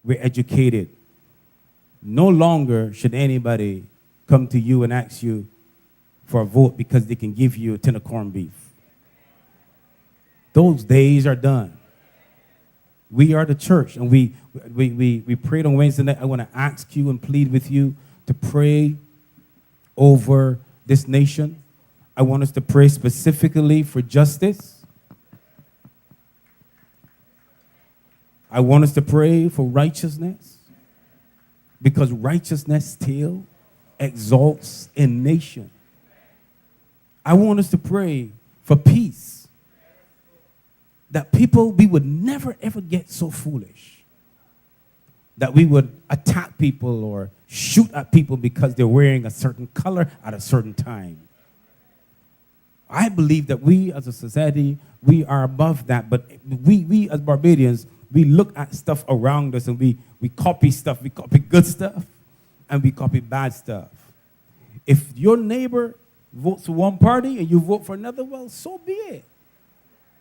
We're educated. No longer should anybody come to you and ask you for a vote because they can give you a tin of corned beef. Those days are done. We are the church, and we prayed on Wednesday night. I want to ask you and plead with you to pray over this nation. I want us to pray specifically for justice. I want us to pray for righteousness, because righteousness still exalts a nation. I want us to pray for peace, that we would never ever get so foolish that we would attack people or shoot at people because they're wearing a certain color at a certain time. I believe that we as a society, we are above that, but we as Barbadians, we look at stuff around us and we copy stuff. We copy good stuff and we copy bad stuff. If your neighbor votes for one party and you vote for another, well, so be it.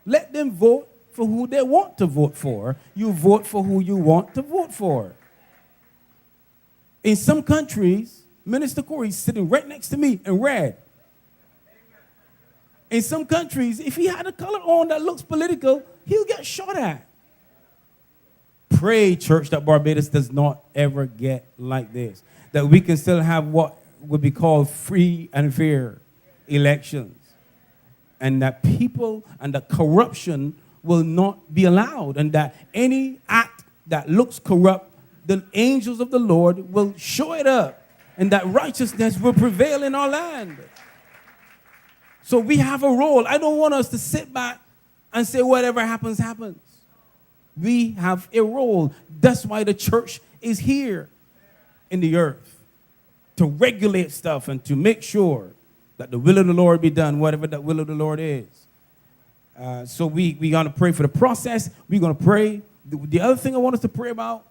Let them vote for who they want to vote for. You vote for who you want to vote for. In some countries, Minister Corey's sitting right next to me in red. In some countries, if he had a color on that looks political, he'll get shot at. Pray, church, that Barbados does not ever get like this. That we can still have what would be called free and fair elections. And that people and that corruption will not be allowed. And that any act that looks corrupt, the angels of the Lord will show it up. And that righteousness will prevail in our land. So we have a role. I don't want us to sit back and say whatever happens, happens. We have a role. That's why the church is here in the earth, to regulate stuff and to make sure that the will of the Lord be done, whatever that will of the Lord is. So we're going to pray for the process. We're going to pray. The other thing I want us to pray about,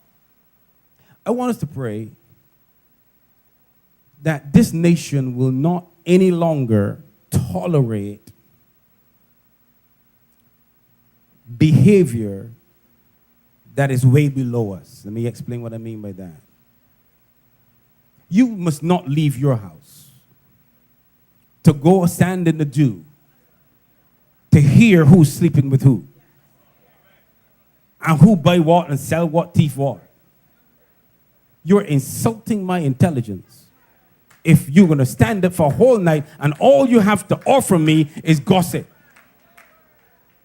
I want us to pray that this nation will not any longer tolerate behavior that is way below us. Let me explain what I mean by that. You must not leave your house to go stand in the dew to hear who's sleeping with who and who buy what and sell what, thief what. You're insulting my intelligence if you're going to stand up for a whole night and all you have to offer me is gossip.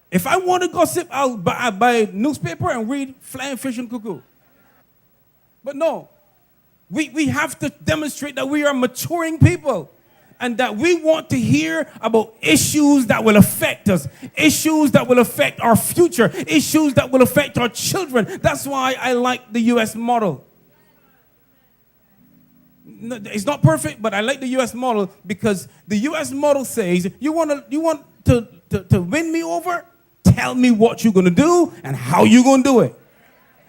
If I want to gossip, I'll buy a newspaper and read Flying Fish and Cuckoo. But no, we have to demonstrate that we are maturing people and that we want to hear about issues that will affect us, issues that will affect our future, issues that will affect our children. That's why I like the U.S. model. It's not perfect, but I like the U.S. model because the U.S. model says, you want to win me over? Tell me what you're going to do and how you're going to do it.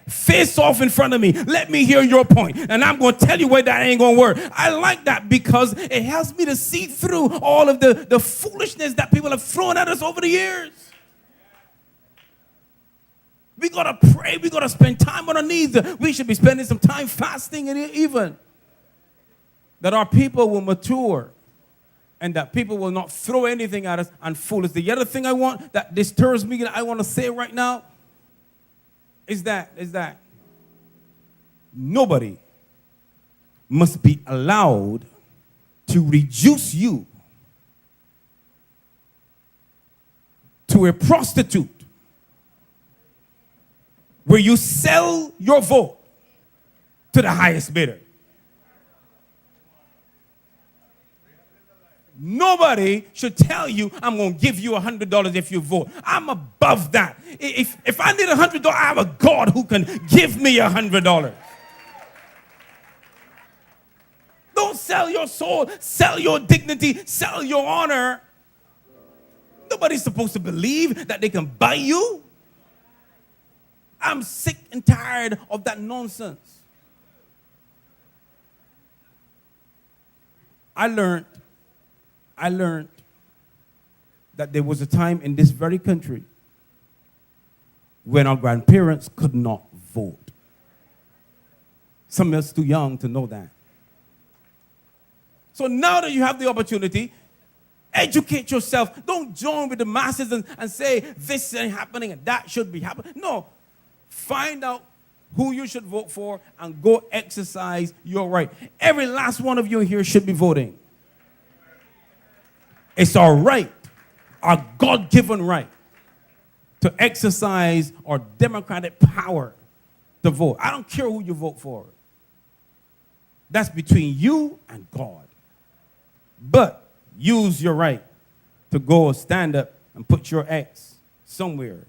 Face off in front of me. Let me hear your point, and I'm going to tell you why that ain't going to work. I like that because it helps me to see through all of the foolishness that people have thrown at us over the years. We got to pray. We got to spend time on our knees. We should be spending some time fasting and even. That our people will mature and that people will not throw anything at us and fool us. The other thing I want that disturbs me, that I want to say right now, is that nobody must be allowed to reduce you to a prostitute where you sell your vote to the highest bidder. Nobody should tell you, I'm going to give you $100 if you vote. I'm above that. If I need $100, I have a God who can give me $100. Don't sell your soul, sell your dignity, sell your honor. Nobody's supposed to believe that they can buy you. I'm sick and tired of that nonsense. I learned that there was a time in this very country when our grandparents could not vote. Some of us too young to know that. So now that you have the opportunity, educate yourself. Don't join with the masses and say this ain't happening and that should be happening. No. Find out who you should vote for and go exercise your right. Every last one of you here should be voting. It's our right, our God-given right, to exercise our democratic power to vote. I don't care who you vote for. That's between you and God. But use your right to go stand up and put your X somewhere